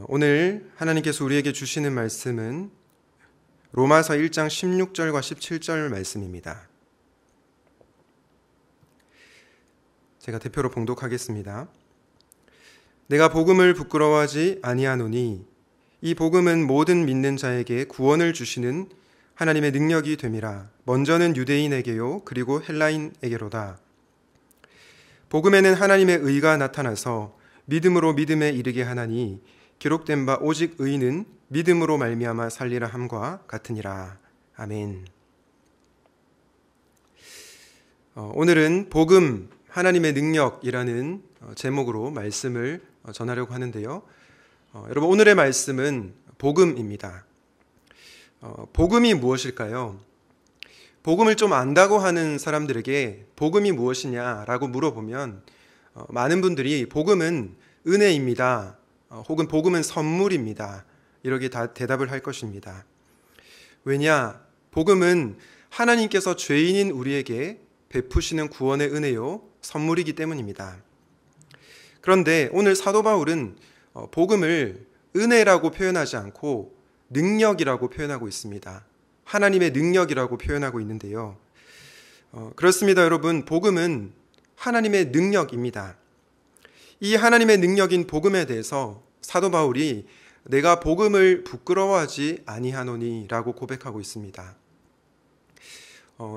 오늘 하나님께서 우리에게 주시는 말씀은 로마서 1장 16절과 17절 말씀입니다. 제가 대표로 봉독하겠습니다. 내가 복음을 부끄러워하지 아니하노니 이 복음은 모든 믿는 자에게 구원을 주시는 하나님의 능력이 됨이라. 먼저는 유대인에게요 그리고 헬라인에게로다. 복음에는 하나님의 의가 나타나서 믿음으로 믿음에 이르게 하나니 기록된 바 오직 의인은 믿음으로 말미암아 살리라 함과 같으니라. 아멘. 오늘은 복음 하나님의 능력이라는 제목으로 말씀을 전하려고 하는데요. 여러분, 오늘의 말씀은 복음입니다. 복음이 무엇일까요? 복음을 좀 안다고 하는 사람들에게 복음이 무엇이냐라고 물어보면 많은 분들이 복음은 은혜입니다. 혹은 복음은 선물입니다. 이렇게 다 대답을 할 것입니다. 왜냐? 복음은 하나님께서 죄인인 우리에게 베푸시는 구원의 은혜요 선물이기 때문입니다. 그런데 오늘 사도 바울은 복음을 은혜라고 표현하지 않고 능력이라고 표현하고 있습니다. 하나님의 능력이라고 표현하고 있는데요. 그렇습니다, 여러분. 복음은 하나님의 능력입니다. 이 하나님의 능력인 복음에 대해서 사도 바울이 내가 복음을 부끄러워하지 아니하노니 라고 고백하고 있습니다.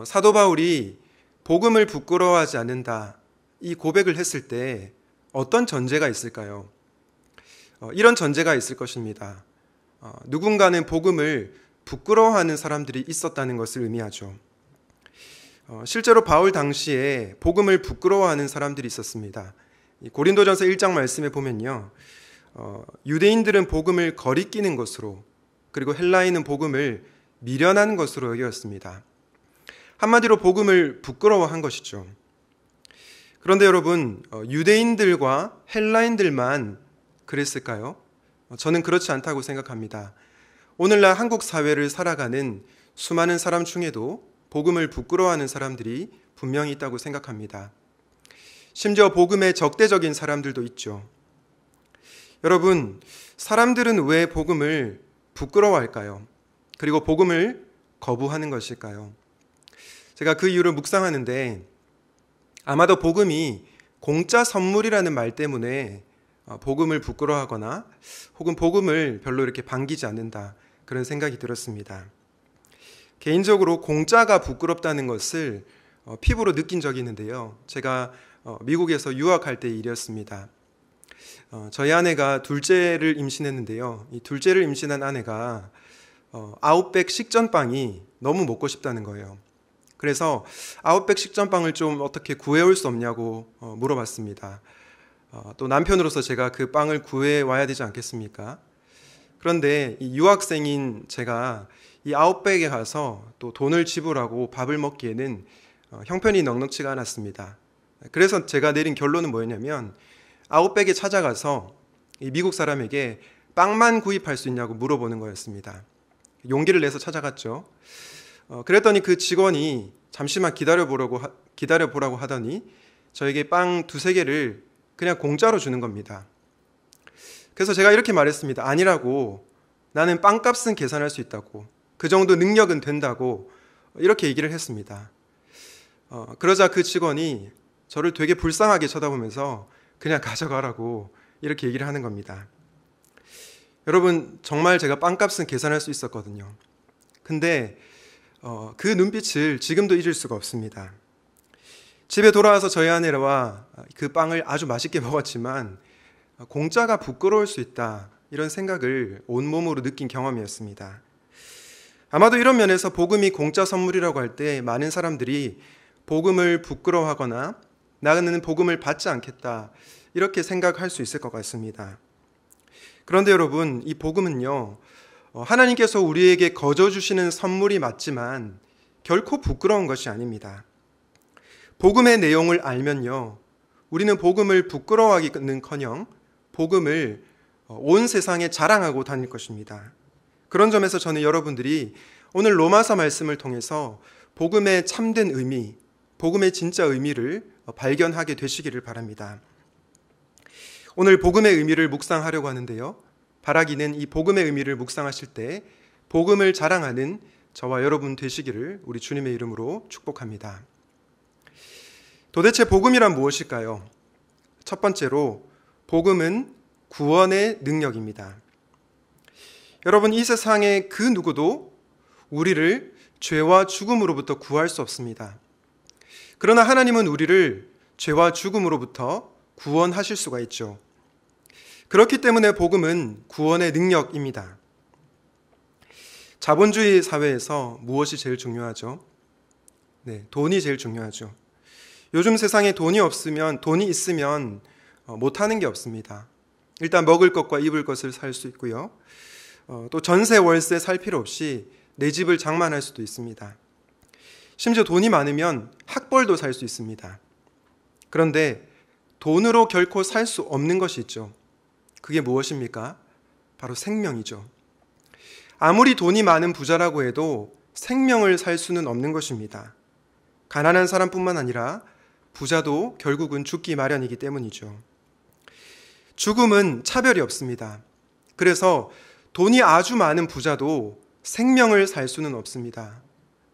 사도 바울이 복음을 부끄러워하지 않는다, 이 고백을 했을 때 어떤 전제가 있을까요? 이런 전제가 있을 것입니다. 누군가는 복음을 부끄러워하는 사람들이 있었다는 것을 의미하죠. 실제로 바울 당시에 복음을 부끄러워하는 사람들이 있었습니다. 고린도전서 1장 말씀에 보면요, 유대인들은 복음을 거리끼는 것으로, 그리고 헬라인은 복음을 미련한 것으로 여겼습니다. 한마디로 복음을 부끄러워한 것이죠. 그런데 여러분, 유대인들과 헬라인들만 그랬을까요? 저는 그렇지 않다고 생각합니다. 오늘날 한국 사회를 살아가는 수많은 사람 중에도 복음을 부끄러워하는 사람들이 분명히 있다고 생각합니다. 심지어 복음에 적대적인 사람들도 있죠. 여러분, 사람들은 왜 복음을 부끄러워할까요? 그리고 복음을 거부하는 것일까요? 제가 그 이유를 묵상하는데 아마도 복음이 공짜 선물이라는 말 때문에 복음을 부끄러워하거나 혹은 복음을 별로 이렇게 반기지 않는다, 그런 생각이 들었습니다. 개인적으로 공짜가 부끄럽다는 것을 피부로 느낀 적이 있는데요. 제가 미국에서 유학할 때 일이었습니다. 저희 아내가 둘째를 임신했는데요. 이 둘째를 임신한 아내가 아웃백 식전빵이 너무 먹고 싶다는 거예요. 그래서 아웃백 식전빵을 좀 어떻게 구해올 수 없냐고 물어봤습니다. 또 남편으로서 제가 그 빵을 구해와야 되지 않겠습니까? 그런데 이 유학생인 제가 이 아웃백에 가서 또 돈을 지불하고 밥을 먹기에는 형편이 넉넉지가 않았습니다. 그래서 제가 내린 결론은 뭐였냐면 아웃백에 찾아가서 이 미국 사람에게 빵만 구입할 수 있냐고 물어보는 거였습니다. 용기를 내서 찾아갔죠. 그랬더니 그 직원이 잠시만 기다려보라고 하더니 저에게 빵 두세 개를 그냥 공짜로 주는 겁니다. 그래서 제가 이렇게 말했습니다. 아니라고, 나는 빵값은 계산할 수 있다고, 그 정도 능력은 된다고, 이렇게 얘기를 했습니다. 그러자 그 직원이 저를 되게 불쌍하게 쳐다보면서 그냥 가져가라고 이렇게 얘기를 하는 겁니다. 여러분, 정말 제가 빵값은 계산할 수 있었거든요. 근데 그 눈빛을 지금도 잊을 수가 없습니다. 집에 돌아와서 저희 아내와 그 빵을 아주 맛있게 먹었지만 공짜가 부끄러울 수 있다, 이런 생각을 온몸으로 느낀 경험이었습니다. 아마도 이런 면에서 복음이 공짜 선물이라고 할 때 많은 사람들이 복음을 부끄러워하거나 나는 복음을 받지 않겠다, 이렇게 생각할 수 있을 것 같습니다. 그런데 여러분, 이 복음은요, 하나님께서 우리에게 거저 주시는 선물이 맞지만 결코 부끄러운 것이 아닙니다. 복음의 내용을 알면요, 우리는 복음을 부끄러워하기는커녕 복음을 온 세상에 자랑하고 다닐 것입니다. 그런 점에서 저는 여러분들이 오늘 로마서 말씀을 통해서 복음의 참된 의미, 복음의 진짜 의미를 발견하게 되시기를 바랍니다. 오늘 복음의 의미를 묵상하려고 하는데요, 바라기는 이 복음의 의미를 묵상하실 때 복음을 자랑하는 저와 여러분 되시기를 우리 주님의 이름으로 축복합니다. 도대체 복음이란 무엇일까요? 첫 번째로 복음은 구원의 능력입니다. 여러분, 이 세상의 그 누구도 우리를 죄와 죽음으로부터 구할 수 없습니다. 그러나 하나님은 우리를 죄와 죽음으로부터 구원하실 수가 있죠. 그렇기 때문에 복음은 구원의 능력입니다. 자본주의 사회에서 무엇이 제일 중요하죠? 네, 돈이 제일 중요하죠. 요즘 세상에 돈이 있으면 못하는 게 없습니다. 일단 먹을 것과 입을 것을 살 수 있고요. 또 전세 월세 살 필요 없이 내 집을 장만할 수도 있습니다. 심지어 돈이 많으면 학벌도 살 수 있습니다. 그런데 돈으로 결코 살 수 없는 것이 있죠. 그게 무엇입니까? 바로 생명이죠. 아무리 돈이 많은 부자라고 해도 생명을 살 수는 없는 것입니다. 가난한 사람뿐만 아니라 부자도 결국은 죽기 마련이기 때문이죠. 죽음은 차별이 없습니다. 그래서 돈이 아주 많은 부자도 생명을 살 수는 없습니다.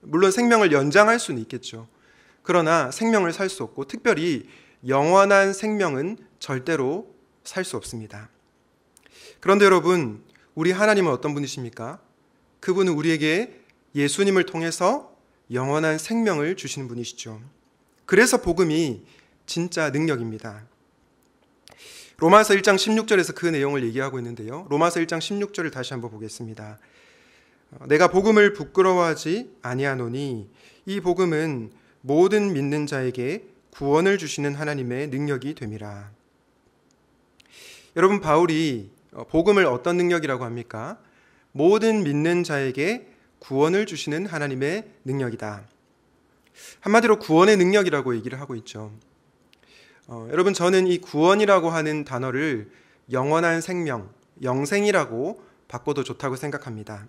물론 생명을 연장할 수는 있겠죠. 그러나 생명을 살 수 없고 특별히 영원한 생명은 절대로 살 수 없습니다. 그런데 여러분, 우리 하나님은 어떤 분이십니까? 그분은 우리에게 예수님을 통해서 영원한 생명을 주시는 분이시죠. 그래서 복음이 진짜 능력입니다. 로마서 1장 16절에서 그 내용을 얘기하고 있는데요. 로마서 1장 16절을 다시 한번 보겠습니다. 내가 복음을 부끄러워하지 아니하노니 이 복음은 모든 믿는 자에게 구원을 주시는 하나님의 능력이 됨이라. 여러분, 바울이 복음을 어떤 능력이라고 합니까? 모든 믿는 자에게 구원을 주시는 하나님의 능력이다. 한마디로 구원의 능력이라고 얘기를 하고 있죠. 여러분, 저는 이 구원이라고 하는 단어를 영원한 생명, 영생이라고 바꿔도 좋다고 생각합니다.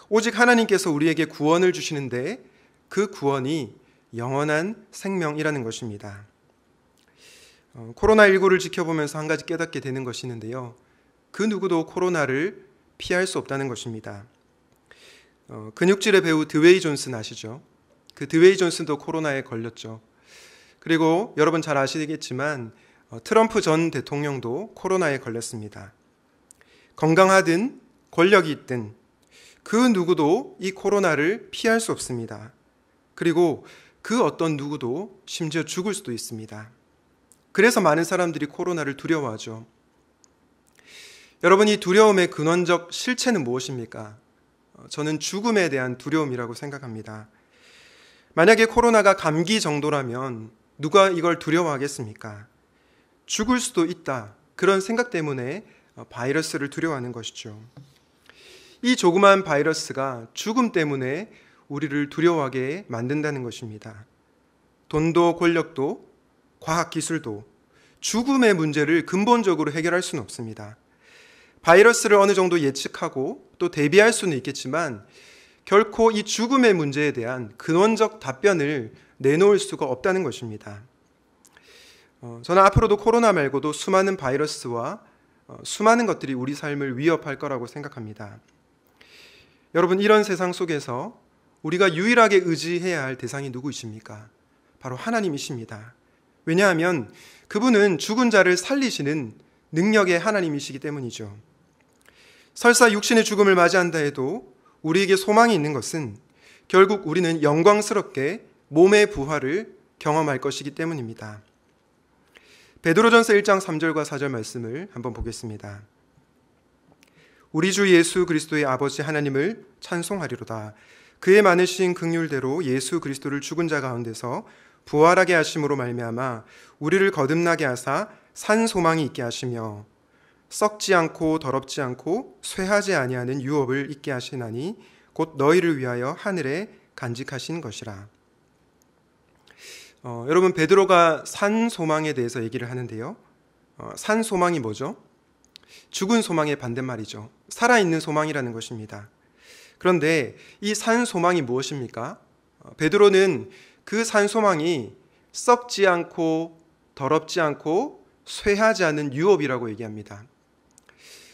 오직 하나님께서 우리에게 구원을 주시는데 그 구원이 영원한 생명이라는 것입니다. 코로나19를 지켜보면서 한 가지 깨닫게 되는 것이 있는데요. 그 누구도 코로나를 피할 수 없다는 것입니다. 근육질의 배우 드웨이 존슨 아시죠? 그 드웨이 존슨도 코로나에 걸렸죠. 그리고 여러분 잘 아시겠지만 트럼프 전 대통령도 코로나에 걸렸습니다. 건강하든 권력이 있든 그 누구도 이 코로나를 피할 수 없습니다. 그리고 그 어떤 누구도 심지어 죽을 수도 있습니다. 그래서 많은 사람들이 코로나를 두려워하죠. 여러분, 이 두려움의 근원적 실체는 무엇입니까? 저는 죽음에 대한 두려움이라고 생각합니다. 만약에 코로나가 감기 정도라면 누가 이걸 두려워하겠습니까? 죽을 수도 있다. 그런 생각 때문에 바이러스를 두려워하는 것이죠. 이 조그만 바이러스가 죽음 때문에 우리를 두려워하게 만든다는 것입니다. 돈도 권력도 과학기술도 죽음의 문제를 근본적으로 해결할 수는 없습니다. 바이러스를 어느 정도 예측하고 또 대비할 수는 있겠지만 결코 이 죽음의 문제에 대한 근원적 답변을 내놓을 수가 없다는 것입니다. 저는 앞으로도 코로나 말고도 수많은 바이러스와 수많은 것들이 우리 삶을 위협할 거라고 생각합니다. 여러분, 이런 세상 속에서 우리가 유일하게 의지해야 할 대상이 누구이십니까? 바로 하나님이십니다. 왜냐하면 그분은 죽은 자를 살리시는 능력의 하나님이시기 때문이죠. 설사 육신의 죽음을 맞이한다 해도 우리에게 소망이 있는 것은 결국 우리는 영광스럽게 몸의 부활을 경험할 것이기 때문입니다. 베드로전서 1장 3절과 4절 말씀을 한번 보겠습니다. 우리 주 예수 그리스도의 아버지 하나님을 찬송하리로다. 그의 많으신 긍휼대로 예수 그리스도를 죽은 자 가운데서 부활하게 하심으로 말미암아 우리를 거듭나게 하사 산 소망이 있게 하시며 썩지 않고 더럽지 않고 쇠하지 아니하는 유업을 있게 하시나니 곧 너희를 위하여 하늘에 간직하신 것이라. 여러분, 베드로가 산 소망에 대해서 얘기를 하는데요. 산 소망이 뭐죠? 죽은 소망의 반대말이죠. 살아있는 소망이라는 것입니다. 그런데 이 산 소망이 무엇입니까? 베드로는 그 산 소망이 썩지 않고 더럽지 않고 쇠하지 않은 유업이라고 얘기합니다.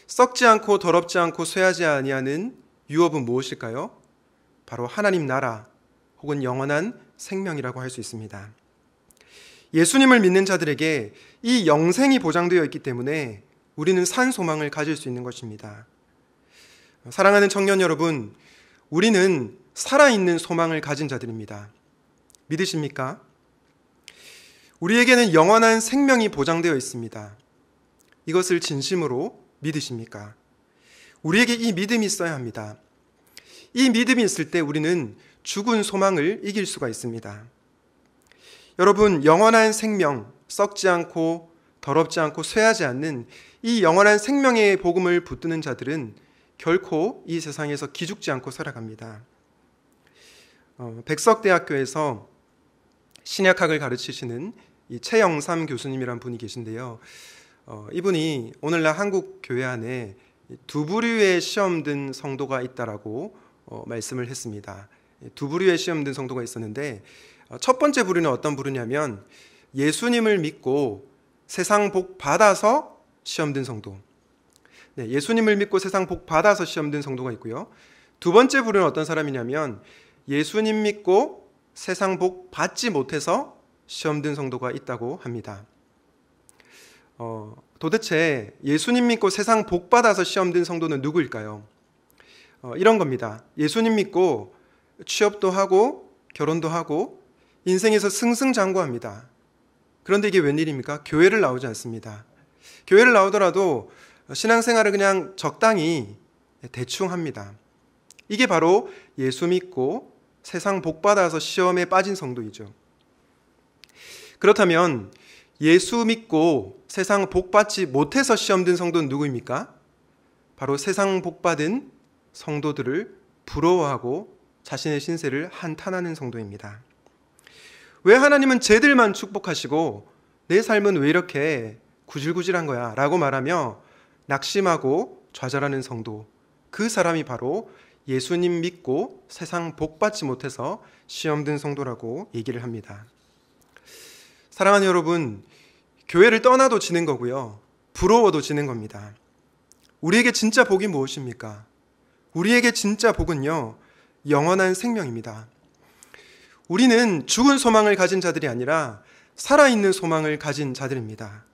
썩지 않고 더럽지 않고 쇠하지 아니하는 유업은 무엇일까요? 바로 하나님 나라 혹은 영원한 생명이라고 할 수 있습니다. 예수님을 믿는 자들에게 이 영생이 보장되어 있기 때문에 우리는 산 소망을 가질 수 있는 것입니다. 사랑하는 청년 여러분, 우리는 살아있는 소망을 가진 자들입니다. 믿으십니까? 우리에게는 영원한 생명이 보장되어 있습니다. 이것을 진심으로 믿으십니까? 우리에게 이 믿음이 있어야 합니다. 이 믿음이 있을 때 우리는 죽은 소망을 이길 수가 있습니다. 여러분, 영원한 생명, 썩지 않고 더럽지 않고 쇠하지 않는 이 영원한 생명의 복음을 붙드는 자들은 결코 이 세상에서 기죽지 않고 살아갑니다. 백석대학교에서 신약학을 가르치시는 이 최영삼 교수님이란 분이 계신데요. 이분이 오늘날 한국 교회 안에 두 부류의 시험 든 성도가 있다라고 말씀을 했습니다. 두 부류의 시험 든 성도가 있었는데 첫 번째 부류는 어떤 부류냐면 예수님을 믿고 세상 복 받아서 시험 든 성도. 네, 예수님을 믿고 세상 복 받아서 시험 든 성도가 있고요. 두 번째 부류는 어떤 사람이냐면 예수님 믿고 세상 복 받지 못해서 시험 든 성도가 있다고 합니다. 도대체 예수님 믿고 세상 복 받아서 시험 든 성도는 누구일까요? 이런 겁니다. 예수님 믿고 취업도 하고 결혼도 하고 인생에서 승승장구합니다. 그런데 이게 웬일입니까? 교회를 나오지 않습니다. 교회를 나오더라도 신앙생활을 그냥 적당히 대충 합니다. 이게 바로 예수 믿고 세상 복 받아서 시험에 빠진 성도이죠. 그렇다면 예수 믿고 세상 복 받지 못해서 시험 든 성도는 누구입니까? 바로 세상 복 받은 성도들을 부러워하고 자신의 신세를 한탄하는 성도입니다. 왜 하나님은 쟤들만 축복하시고 내 삶은 왜 이렇게 구질구질한 거야? 라고 말하며 낙심하고 좌절하는 성도, 그 사람이 바로 예수님 믿고 세상 복 받지 못해서 시험 든 성도라고 얘기를 합니다. 사랑하는 여러분, 교회를 떠나도 지는 거고요, 부러워도 지는 겁니다. 우리에게 진짜 복이 무엇입니까? 우리에게 진짜 복은요, 영원한 생명입니다. 우리는 죽은 소망을 가진 자들이 아니라 살아있는 소망을 가진 자들입니다.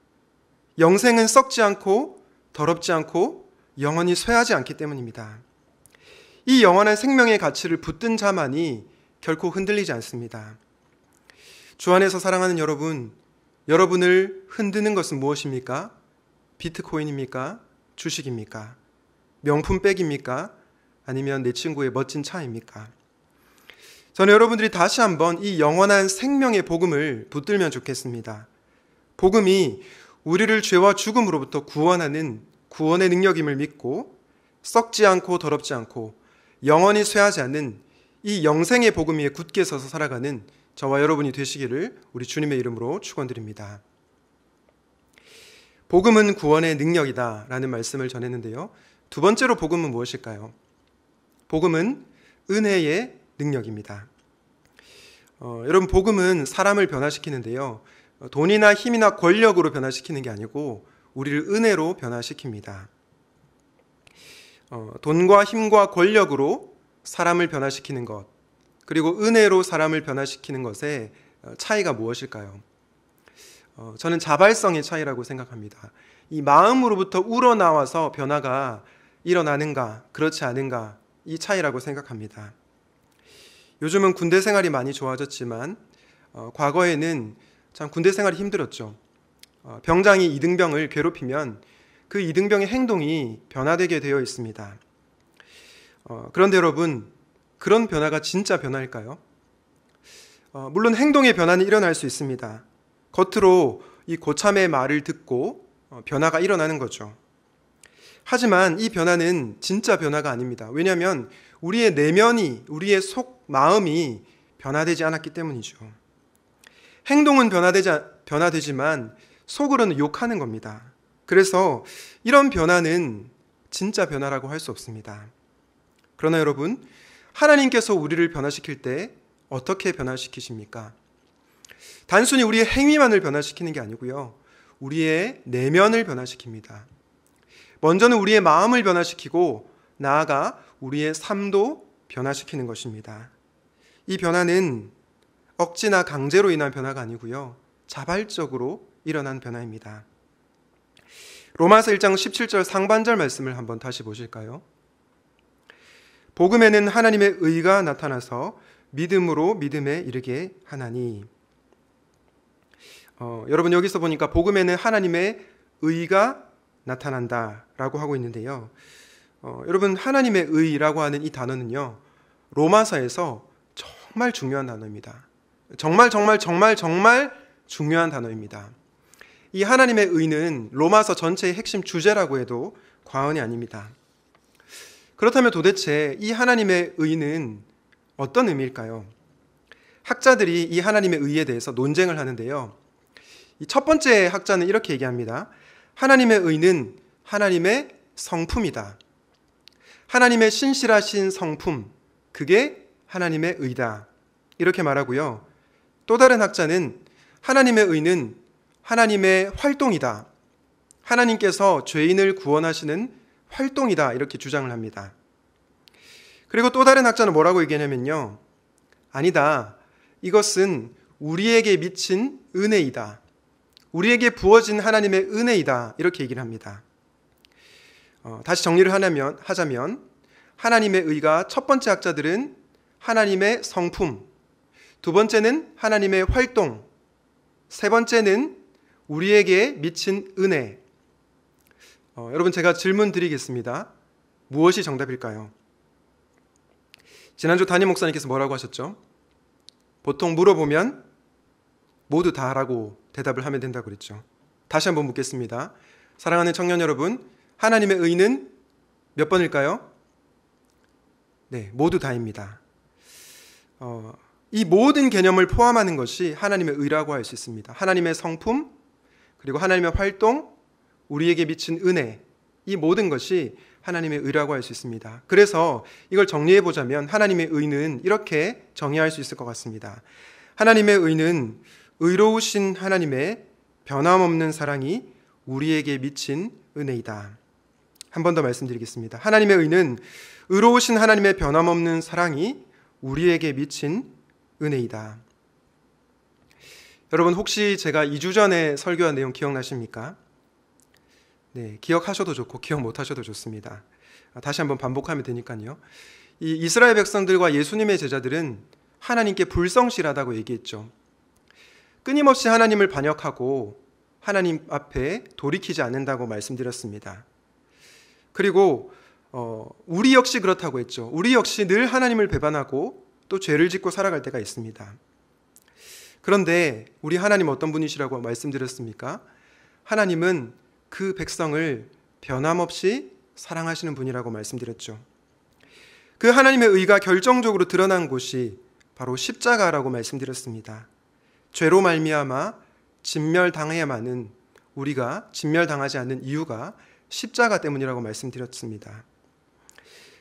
영생은 썩지 않고 더럽지 않고 영원히 쇠하지 않기 때문입니다. 이 영원한 생명의 가치를 붙든 자만이 결코 흔들리지 않습니다. 주 안에서 사랑하는 여러분, 여러분을 흔드는 것은 무엇입니까? 비트코인입니까? 주식입니까? 명품백입니까? 아니면 내 친구의 멋진 차입니까? 저는 여러분들이 다시 한번 이 영원한 생명의 복음을 붙들면 좋겠습니다. 복음이 우리를 죄와 죽음으로부터 구원하는 구원의 능력임을 믿고 썩지 않고 더럽지 않고 영원히 쇠하지 않는 이 영생의 복음 위에 굳게 서서 살아가는 저와 여러분이 되시기를 우리 주님의 이름으로 축원드립니다. 복음은 구원의 능력이다 라는 말씀을 전했는데요. 두 번째로 복음은 무엇일까요? 복음은 은혜의 능력입니다. 여러분, 복음은 사람을 변화시키는데요, 돈이나 힘이나 권력으로 변화시키는 게 아니고 우리를 은혜로 변화시킵니다. 돈과 힘과 권력으로 사람을 변화시키는 것, 그리고 은혜로 사람을 변화시키는 것의 차이가 무엇일까요? 저는 자발성의 차이라고 생각합니다. 이 마음으로부터 우러나와서 변화가 일어나는가 그렇지 않은가, 이 차이라고 생각합니다. 요즘은 군대 생활이 많이 좋아졌지만 과거에는 참 군대 생활이 힘들었죠. 병장이 이등병을 괴롭히면 그 이등병의 행동이 변화되게 되어 있습니다. 그런데 여러분, 그런 변화가 진짜 변화일까요? 물론 행동의 변화는 일어날 수 있습니다. 겉으로 이 고참의 말을 듣고 변화가 일어나는 거죠. 하지만 이 변화는 진짜 변화가 아닙니다. 왜냐하면 우리의 내면이, 우리의 속 마음이 변화되지 않았기 때문이죠. 행동은 변화되지만 속으로는 욕하는 겁니다. 그래서 이런 변화는 진짜 변화라고 할 수 없습니다. 그러나 여러분, 하나님께서 우리를 변화시킬 때 어떻게 변화시키십니까? 단순히 우리의 행위만을 변화시키는 게 아니고요, 우리의 내면을 변화시킵니다. 먼저는 우리의 마음을 변화시키고 나아가 우리의 삶도 변화시키는 것입니다. 이 변화는 억지나 강제로 인한 변화가 아니고요. 자발적으로 일어난 변화입니다. 로마서 1장 17절 상반절 말씀을 한번 다시 보실까요? 복음에는 하나님의 의가 나타나서 믿음으로 믿음에 이르게 하나니. 여러분 여기서 보니까 복음에는 하나님의 의가 나타난다라고 하고 있는데요. 여러분 하나님의 의라고 하는 이 단어는요. 로마서에서 정말 중요한 단어입니다. 정말 중요한 단어입니다. 이 하나님의 의는 로마서 전체의 핵심 주제라고 해도 과언이 아닙니다. 그렇다면 도대체 이 하나님의 의는 어떤 의미일까요? 학자들이 이 하나님의 의에 대해서 논쟁을 하는데요. 이 첫 번째 학자는 이렇게 얘기합니다. 하나님의 의는 하나님의 성품이다. 하나님의 신실하신 성품, 그게 하나님의 의다. 이렇게 말하고요. 또 다른 학자는 하나님의 의는 하나님의 활동이다. 하나님께서 죄인을 구원하시는 활동이다. 이렇게 주장을 합니다. 그리고 또 다른 학자는 뭐라고 얘기하냐면요. 아니다. 이것은 우리에게 미친 은혜이다. 우리에게 부어진 하나님의 은혜이다. 이렇게 얘기를 합니다. 다시 정리를 하자면 하나님의 의가 첫 번째 학자들은 하나님의 성품, 두 번째는 하나님의 활동, 세 번째는 우리에게 미친 은혜. 여러분 제가 질문 드리겠습니다. 무엇이 정답일까요? 지난주 담임 목사님께서 뭐라고 하셨죠? 보통 물어보면 모두 다라고 대답을 하면 된다고 그랬죠. 다시 한번 묻겠습니다. 사랑하는 청년 여러분, 하나님의 의는 몇 번일까요? 네, 모두 다입니다. 이 모든 개념을 포함하는 것이 하나님의 의라고 할 수 있습니다. 하나님의 성품, 그리고 하나님의 활동, 우리에게 미친 은혜, 이 모든 것이 하나님의 의라고 할 수 있습니다. 그래서 이걸 정리해 보자면 하나님의 의는 이렇게 정의할 수 있을 것 같습니다. 하나님의 의는 의로우신 하나님의 변함없는 사랑이 우리에게 미친 은혜이다. 한 번 더 말씀드리겠습니다. 하나님의 의는 의로우신 하나님의 변함없는 사랑이 우리에게 미친 은혜이다. 여러분 혹시 제가 2주 전에 설교한 내용 기억나십니까? 네, 기억하셔도 좋고 기억 못하셔도 좋습니다. 다시 한번 반복하면 되니까요. 이 이스라엘 백성들과 예수님의 제자들은 하나님께 불성실하다고 얘기했죠. 끊임없이 하나님을 반역하고 하나님 앞에 돌이키지 않는다고 말씀드렸습니다. 그리고 우리 역시 그렇다고 했죠. 우리 역시 늘 하나님을 배반하고 또 죄를 짓고 살아갈 때가 있습니다. 그런데 우리 하나님 어떤 분이시라고 말씀드렸습니까? 하나님은 그 백성을 변함없이 사랑하시는 분이라고 말씀드렸죠. 그 하나님의 의가 결정적으로 드러난 곳이 바로 십자가라고 말씀드렸습니다. 죄로 말미암아 진멸당해야만은 우리가 진멸당하지 않는 이유가 십자가 때문이라고 말씀드렸습니다.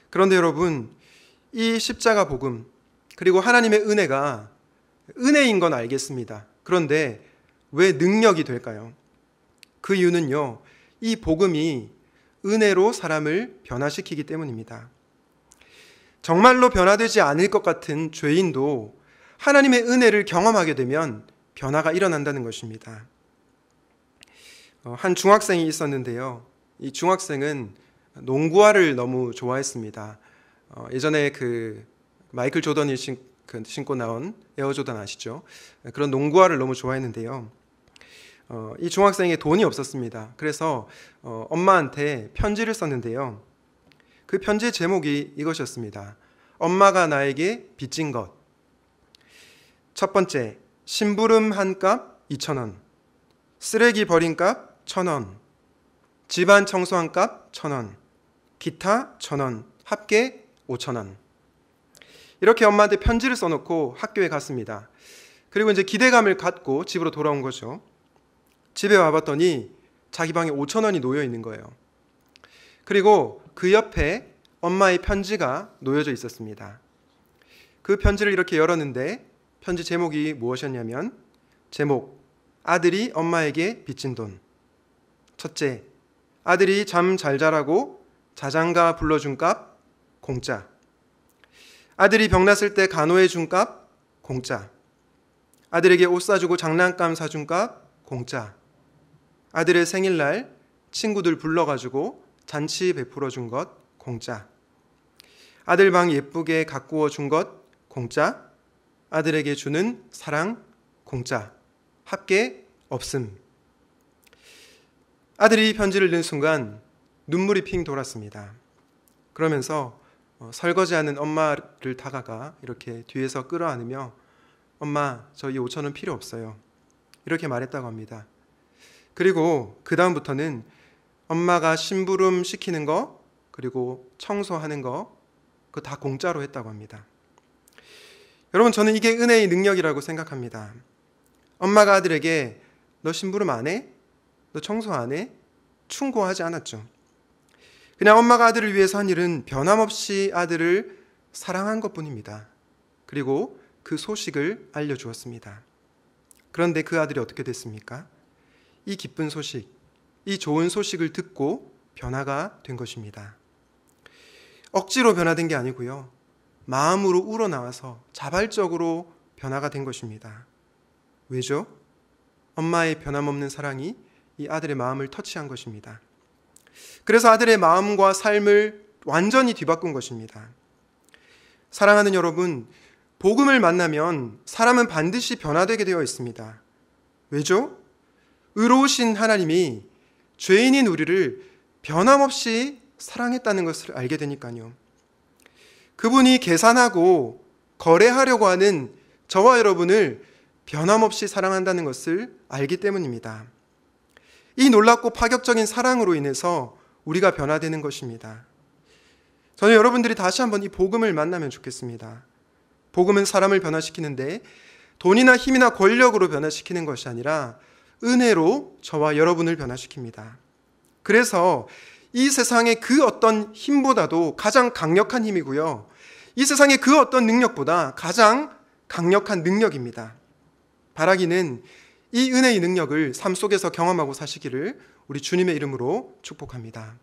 그런데 여러분, 이 십자가 복음 그리고 하나님의 은혜가 은혜인 건 알겠습니다. 그런데 왜 능력이 될까요? 그 이유는요, 이 복음이 은혜로 사람을 변화시키기 때문입니다. 정말로 변화되지 않을 것 같은 죄인도 하나님의 은혜를 경험하게 되면 변화가 일어난다는 것입니다. 한 중학생이 있었는데요. 이 중학생은 농구화를 너무 좋아했습니다. 예전에 그 마이클 조던이 신고 나온 에어조던 아시죠? 그런 농구화를 너무 좋아했는데요. 이 중학생이 돈이 없었습니다. 그래서 엄마한테 편지를 썼는데요. 그 편지의 제목이 이것이었습니다. 엄마가 나에게 빚진 것. 첫 번째, 심부름 한 값 2,000원, 쓰레기 버린 값 1,000원, 집안 청소한 값 1,000원, 기타 1,000원, 합계 5,000원. 이렇게 엄마한테 편지를 써놓고 학교에 갔습니다. 그리고 이제 기대감을 갖고 집으로 돌아온 거죠. 집에 와봤더니 자기 방에 5,000원이 놓여 있는 거예요. 그리고 그 옆에 엄마의 편지가 놓여져 있었습니다. 그 편지를 이렇게 열었는데 편지 제목이 무엇이었냐면, 제목, 아들이 엄마에게 빚진 돈. 첫째, 아들이 잠 잘 자라고 자장가 불러준 값 공짜. 아들이 병났을 때 간호해 준 값 공짜. 아들에게 옷 사주고 장난감 사준 값 공짜. 아들의 생일날 친구들 불러가지고 잔치 베풀어 준 것 공짜. 아들 방 예쁘게 가꾸어 준 것 공짜. 아들에게 주는 사랑 공짜. 합계 없음. 아들이 편지를 읽는 순간 눈물이 핑 돌았습니다. 그러면서 설거지하는 엄마를 다가가 이렇게 뒤에서 끌어안으며 엄마, 저 이 5,000원 필요 없어요. 이렇게 말했다고 합니다. 그리고 그 다음부터는 엄마가 심부름 시키는 거 그리고 청소하는 거 그거 다 공짜로 했다고 합니다. 여러분, 저는 이게 은혜의 능력이라고 생각합니다. 엄마가 아들에게 너 심부름 안 해? 너 청소 안 해? 충고하지 않았죠. 그냥 엄마가 아들을 위해서 한 일은 변함없이 아들을 사랑한 것뿐입니다. 그리고 그 소식을 알려주었습니다. 그런데 그 아들이 어떻게 됐습니까? 이 기쁜 소식, 이 좋은 소식을 듣고 변화가 된 것입니다. 억지로 변화된 게 아니고요. 마음으로 우러나와서 자발적으로 변화가 된 것입니다. 왜죠? 엄마의 변함없는 사랑이 이 아들의 마음을 터치한 것입니다. 그래서 아들의 마음과 삶을 완전히 뒤바꾼 것입니다. 사랑하는 여러분, 복음을 만나면 사람은 반드시 변화되게 되어 있습니다. 왜죠? 의로우신 하나님이 죄인인 우리를 변함없이 사랑했다는 것을 알게 되니까요. 그분이 계산하고 거래하려고 하는 저와 여러분을 변함없이 사랑한다는 것을 알기 때문입니다. 이 놀랍고 파격적인 사랑으로 인해서 우리가 변화되는 것입니다. 저는 여러분들이 다시 한번 이 복음을 만나면 좋겠습니다. 복음은 사람을 변화시키는데 돈이나 힘이나 권력으로 변화시키는 것이 아니라 은혜로 저와 여러분을 변화시킵니다. 그래서 이 세상의 그 어떤 힘보다도 가장 강력한 힘이고요. 이 세상의 그 어떤 능력보다 가장 강력한 능력입니다. 바라기는 이 은혜의 능력을 삶 속에서 경험하고 사시기를 우리 주님의 이름으로 축복합니다.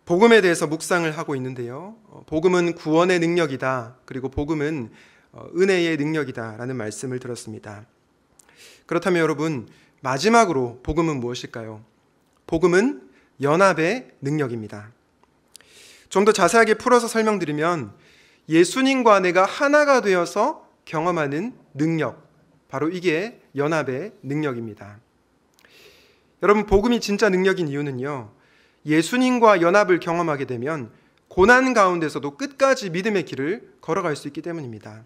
복음에 대해서 묵상을 하고 있는데요. 복음은 구원의 능력이다. 그리고 복음은 은혜의 능력이다 라는 말씀을 들었습니다. 그렇다면 여러분, 마지막으로 복음은 무엇일까요? 복음은 연합의 능력입니다. 좀 더 자세하게 풀어서 설명드리면 예수님과 내가 하나가 되어서 경험하는 능력, 바로 이게 연합의 능력입니다. 여러분, 복음이 진짜 능력인 이유는요, 예수님과 연합을 경험하게 되면 고난 가운데서도 끝까지 믿음의 길을 걸어갈 수 있기 때문입니다.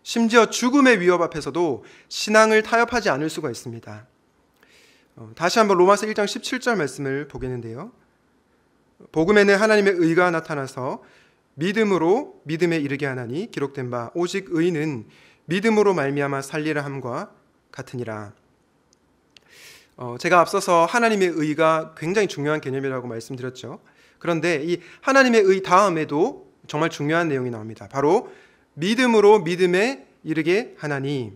심지어 죽음의 위협 앞에서도 신앙을 타협하지 않을 수가 있습니다. 다시 한번 로마서 1장 17절 말씀을 보겠는데요. 복음에는 하나님의 의가 나타나서 믿음으로 믿음에 이르게 하나니 기록된 바 오직 의는 믿음으로 말미암아 살리라 함과 같으니라. 제가 앞서서 하나님의 의가 굉장히 중요한 개념이라고 말씀드렸죠. 그런데 이 하나님의 의 다음에도 정말 중요한 내용이 나옵니다. 바로 믿음으로 믿음에 이르게 하나니.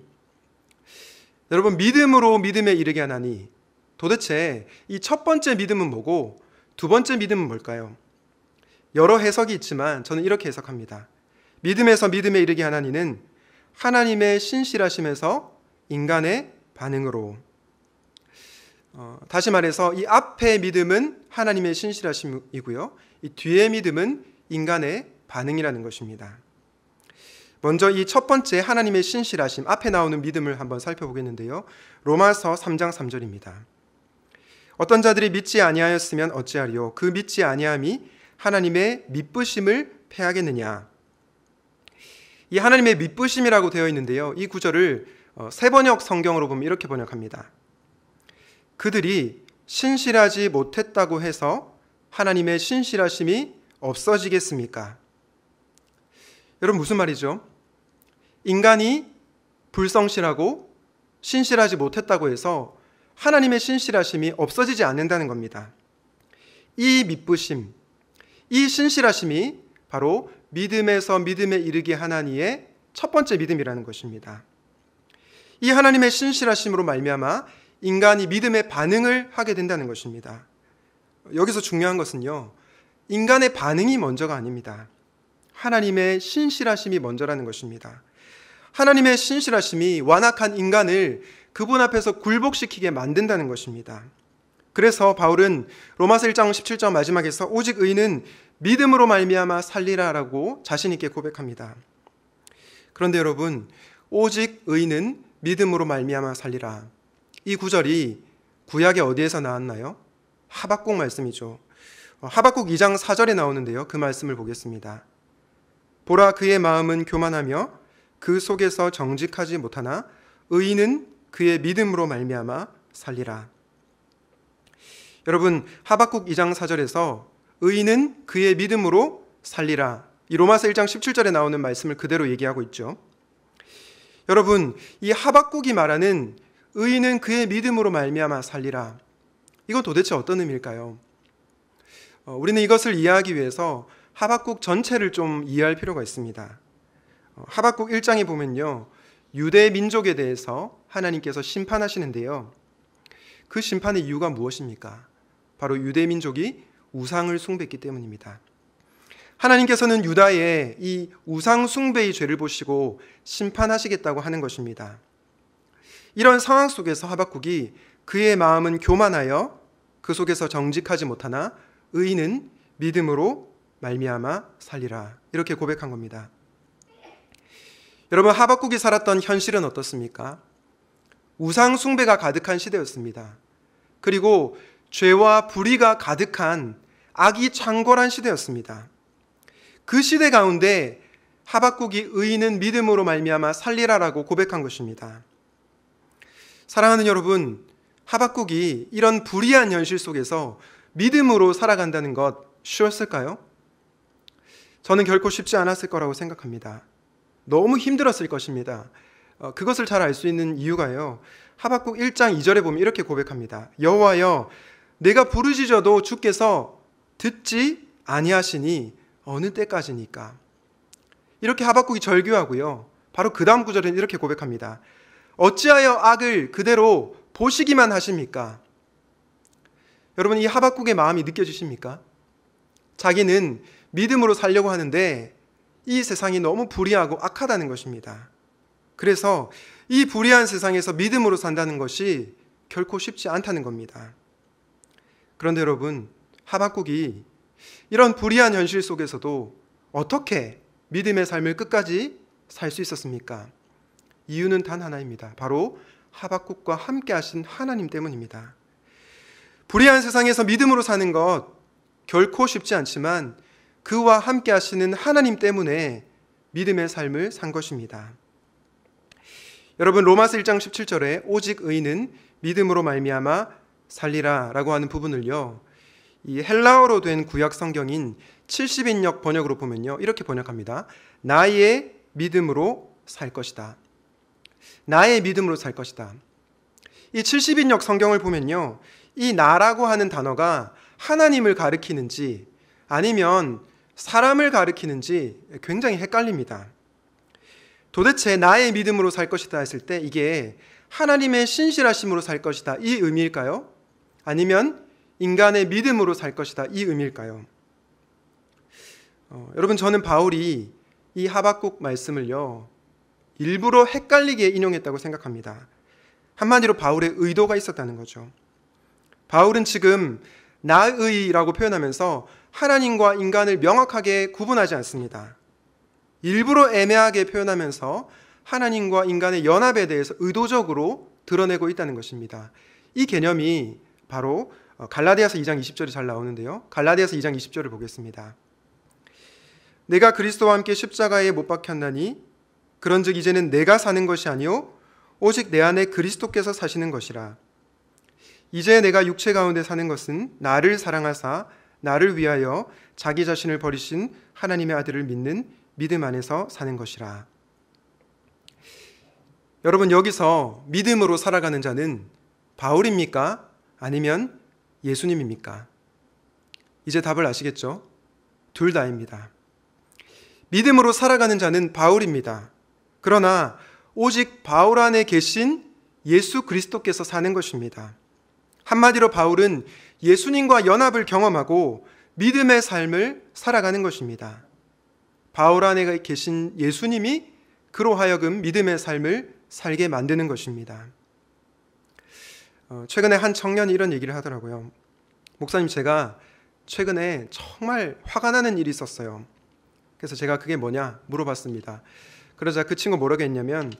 여러분, 믿음으로 믿음에 이르게 하나니, 도대체 이 첫 번째 믿음은 뭐고 두 번째 믿음은 뭘까요? 여러 해석이 있지만 저는 이렇게 해석합니다. 믿음에서 믿음에 이르게 하나니는 하나님의 신실하심에서 인간의 반응으로. 다시 말해서 이 앞의 믿음은 하나님의 신실하심이고요, 이 뒤의 믿음은 인간의 반응이라는 것입니다. 먼저 이 첫 번째 하나님의 신실하심, 앞에 나오는 믿음을 한번 살펴보겠는데요. 로마서 3장 3절입니다. 어떤 자들이 믿지 아니하였으면 어찌하리요? 그 믿지 아니함이 하나님의 미쁘심을 패하겠느냐? 이 하나님의 미쁘심이라고 되어 있는데요, 이 구절을 새번역 성경으로 보면 이렇게 번역합니다. 그들이 신실하지 못했다고 해서 하나님의 신실하심이 없어지겠습니까? 여러분, 무슨 말이죠? 인간이 불성실하고 신실하지 못했다고 해서 하나님의 신실하심이 없어지지 않는다는 겁니다. 이 미쁘심, 이 신실하심이 바로 믿음에서 믿음에 이르게 하나니의 첫 번째 믿음이라는 것입니다. 이 하나님의 신실하심으로 말미암아 인간이 믿음의 반응을 하게 된다는 것입니다. 여기서 중요한 것은요, 인간의 반응이 먼저가 아닙니다. 하나님의 신실하심이 먼저라는 것입니다. 하나님의 신실하심이 완악한 인간을 그분 앞에서 굴복시키게 만든다는 것입니다. 그래서 바울은 로마서 1장 17절 마지막에서 오직 의인은 믿음으로 말미암아 살리라라고 자신 있게 고백합니다. 그런데 여러분, 오직 의인은 믿음으로 말미암아 살리라. 이 구절이 구약에 어디에서 나왔나요? 하박국 말씀이죠. 하박국 2장 4절에 나오는데요. 그 말씀을 보겠습니다. 보라, 그의 마음은 교만하며 그 속에서 정직하지 못하나 의인은 그의 믿음으로 말미암아 살리라. 여러분, 하박국 2장 4절에서 의인은 그의 믿음으로 살리라, 이 로마서 1장 17절에 나오는 말씀을 그대로 얘기하고 있죠. 여러분, 이 하박국이 말하는 의인은 그의 믿음으로 말미암아 살리라, 이건 도대체 어떤 의미일까요? 우리는 이것을 이해하기 위해서 하박국 전체를 좀 이해할 필요가 있습니다. 하박국 1장에 보면요, 유대 민족에 대해서 하나님께서 심판하시는데요. 그 심판의 이유가 무엇입니까? 바로 유대 민족이 우상을 숭배했기 때문입니다. 하나님께서는 유다의 이 우상 숭배의 죄를 보시고 심판하시겠다고 하는 것입니다. 이런 상황 속에서 하박국이 그의 마음은 교만하여 그 속에서 정직하지 못하나 의인은 믿음으로 말미암아 살리라, 이렇게 고백한 겁니다. 여러분, 하박국이 살았던 현실은 어떻습니까? 우상 숭배가 가득한 시대였습니다. 그리고 죄와 불의가 가득한 악이 창궐한 시대였습니다. 그 시대 가운데 하박국이 의인은 믿음으로 말미암아 살리라라고 고백한 것입니다. 사랑하는 여러분, 하박국이 이런 불의한 현실 속에서 믿음으로 살아간다는 것 쉬웠을까요? 저는 결코 쉽지 않았을 거라고 생각합니다. 너무 힘들었을 것입니다. 그것을 잘 알 수 있는 이유가요, 하박국 1장 2절에 보면 이렇게 고백합니다. 여호와여, 내가 부르짖어도 주께서 듣지 아니하시니 어느 때까지니까. 이렇게 하박국이 절규하고요, 바로 그 다음 구절은 이렇게 고백합니다. 어찌하여 악을 그대로 보시기만 하십니까? 여러분, 이 하박국의 마음이 느껴지십니까? 자기는 믿음으로 살려고 하는데 이 세상이 너무 불의하고 악하다는 것입니다. 그래서 이 불의한 세상에서 믿음으로 산다는 것이 결코 쉽지 않다는 겁니다. 그런데 여러분, 하박국이 이런 불의한 현실 속에서도 어떻게 믿음의 삶을 끝까지 살 수 있었습니까? 이유는 단 하나입니다. 바로 하박국과 함께 하신 하나님 때문입니다. 불의한 세상에서 믿음으로 사는 것 결코 쉽지 않지만 그와 함께 하시는 하나님 때문에 믿음의 삶을 산 것입니다. 여러분, 로마서 1장 17절에 오직 의인은 믿음으로 말미암아 살리라 라고 하는 부분을요, 이 헬라어로 된 구약 성경인 70인역 번역으로 보면요, 이렇게 번역합니다. 나의 믿음으로 살 것이다. 나의 믿음으로 살 것이다. 이 70인역 성경을 보면요, 이 나라고 하는 단어가 하나님을 가리키는지 아니면 사람을 가리키는지 굉장히 헷갈립니다. 도대체 나의 믿음으로 살 것이다 했을 때 이게 하나님의 신실하심으로 살 것이다, 이 의미일까요? 아니면 인간의 믿음으로 살 것이다, 이 의미일까요? 여러분, 저는 바울이 이 하박국 말씀을요, 일부러 헷갈리게 인용했다고 생각합니다. 한마디로 바울의 의도가 있었다는 거죠. 바울은 지금 나의라고 표현하면서 하나님과 인간을 명확하게 구분하지 않습니다. 일부러 애매하게 표현하면서 하나님과 인간의 연합에 대해서 의도적으로 드러내고 있다는 것입니다. 이 개념이 바로 갈라디아서 2장 20절이 잘 나오는데요, 갈라디아서 2장 20절을 보겠습니다. 내가 그리스도와 함께 십자가에 못 박혔나니 그런즉 이제는 내가 사는 것이 아니요 오직 내 안에 그리스도께서 사시는 것이라. 이제 내가 육체 가운데 사는 것은 나를 사랑하사 나를 위하여 자기 자신을 버리신 하나님의 아들을 믿는 믿음 안에서 사는 것이라. 여러분, 여기서 믿음으로 살아가는 자는 바울입니까? 아니면 예수님입니까? 이제 답을 아시겠죠? 둘 다입니다. 믿음으로 살아가는 자는 바울입니다. 그러나 오직 바울 안에 계신 예수 그리스도께서 사는 것입니다. 한마디로 바울은 예수님과 연합을 경험하고 믿음의 삶을 살아가는 것입니다. 바울 안에 계신 예수님이 그로 하여금 믿음의 삶을 살게 만드는 것입니다. 최근에 한 청년이 이런 얘기를 하더라고요. 목사님, 제가 최근에 정말 화가 나는 일이 있었어요. 그래서 제가 그게 뭐냐 물어봤습니다. 그러자 그 친구 뭐라고 했냐면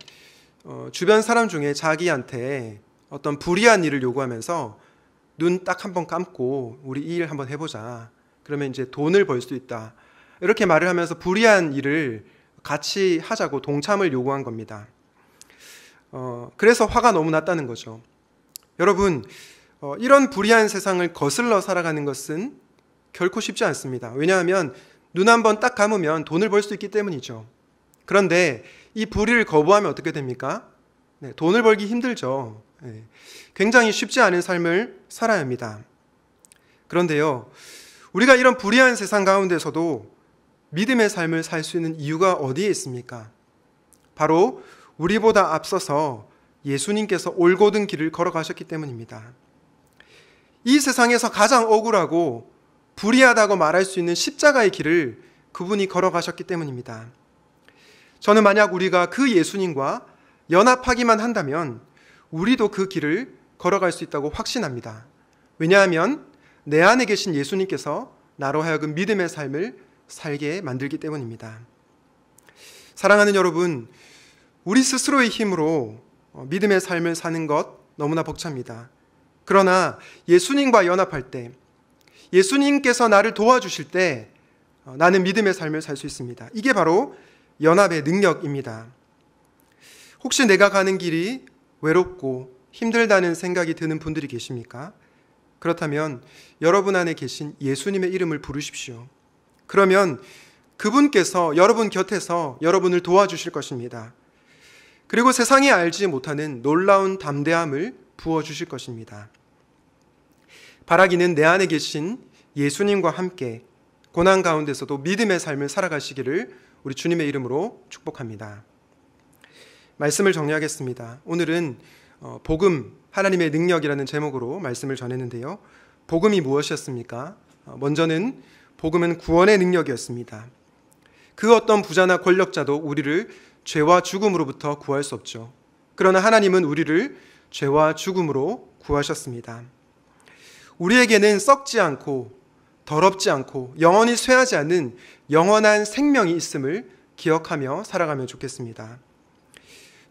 주변 사람 중에 자기한테 어떤 불의한 일을 요구하면서 눈 딱 한 번 감고 우리 이 일 한번 해보자. 그러면 이제 돈을 벌 수 있다. 이렇게 말을 하면서 불의한 일을 같이 하자고 동참을 요구한 겁니다. 그래서 화가 너무 났다는 거죠. 여러분, 이런 불의한 세상을 거슬러 살아가는 것은 결코 쉽지 않습니다. 왜냐하면 눈 한 번 딱 감으면 돈을 벌 수 있기 때문이죠. 그런데 이 불의를 거부하면 어떻게 됩니까? 네, 돈을 벌기 힘들죠. 네, 굉장히 쉽지 않은 삶을 살아야 합니다. 그런데요, 우리가 이런 불의한 세상 가운데서도 믿음의 삶을 살 수 있는 이유가 어디에 있습니까? 바로 우리보다 앞서서 예수님께서 올곧은 길을 걸어가셨기 때문입니다. 이 세상에서 가장 억울하고 불의하다고 말할 수 있는 십자가의 길을 그분이 걸어가셨기 때문입니다. 저는 만약 우리가 그 예수님과 연합하기만 한다면 우리도 그 길을 걸어갈 수 있다고 확신합니다. 왜냐하면 내 안에 계신 예수님께서 나로 하여금 믿음의 삶을 살게 만들기 때문입니다. 사랑하는 여러분, 우리 스스로의 힘으로 믿음의 삶을 사는 것 너무나 벅찹니다. 그러나 예수님과 연합할 때, 예수님께서 나를 도와주실 때 나는 믿음의 삶을 살 수 있습니다. 이게 바로 연합의 능력입니다. 혹시 내가 가는 길이 외롭고 힘들다는 생각이 드는 분들이 계십니까? 그렇다면 여러분 안에 계신 예수님의 이름을 부르십시오. 그러면 그분께서 여러분 곁에서 여러분을 도와주실 것입니다. 그리고 세상이 알지 못하는 놀라운 담대함을 부어주실 것입니다. 바라기는 내 안에 계신 예수님과 함께 고난 가운데서도 믿음의 삶을 살아가시기를 우리 주님의 이름으로 축복합니다. 말씀을 정리하겠습니다. 오늘은 복음, 하나님의 능력이라는 제목으로 말씀을 전했는데요. 복음이 무엇이었습니까? 먼저는 복음은 구원의 능력이었습니다. 그 어떤 부자나 권력자도 우리를 죄와 죽음으로부터 구할 수 없죠. 그러나 하나님은 우리를 죄와 죽음으로 구하셨습니다. 우리에게는 썩지 않고 더럽지 않고 영원히 쇠하지 않는 영원한 생명이 있음을 기억하며 살아가면 좋겠습니다.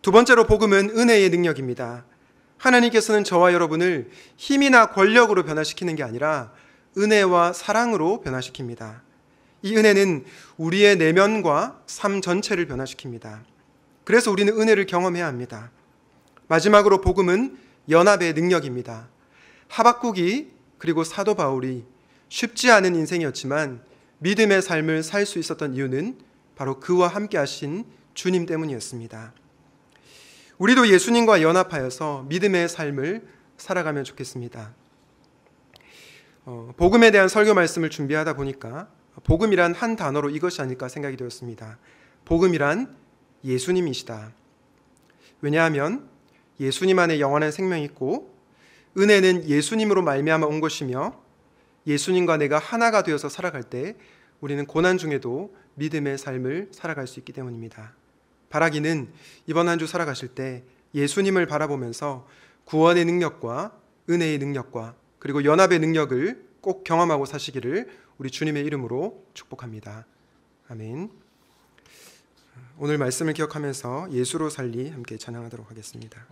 두 번째로 복음은 은혜의 능력입니다. 하나님께서는 저와 여러분을 힘이나 권력으로 변화시키는 게 아니라 은혜와 사랑으로 변화시킵니다. 이 은혜는 우리의 내면과 삶 전체를 변화시킵니다. 그래서 우리는 은혜를 경험해야 합니다. 마지막으로 복음은 연합의 능력입니다. 하박국이 그리고 사도 바울이 쉽지 않은 인생이었지만 믿음의 삶을 살 수 있었던 이유는 바로 그와 함께 하신 주님 때문이었습니다. 우리도 예수님과 연합하여서 믿음의 삶을 살아가면 좋겠습니다. 복음에 대한 설교 말씀을 준비하다 보니까 복음이란 한 단어로 이것이 아닐까 생각이 되었습니다. 복음이란 예수님이시다. 왜냐하면 예수님 안에 영원한 생명이 있고 은혜는 예수님으로 말미암아 온 것이며 예수님과 내가 하나가 되어서 살아갈 때 우리는 고난 중에도 믿음의 삶을 살아갈 수 있기 때문입니다. 바라기는 이번 한 주 살아가실 때 예수님을 바라보면서 구원의 능력과 은혜의 능력과 그리고 연합의 능력을 꼭 경험하고 사시기를 우리 주님의 이름으로 축복합니다. 아멘. 오늘 말씀을 기억하면서 예수로 살리 함께 찬양하도록 하겠습니다.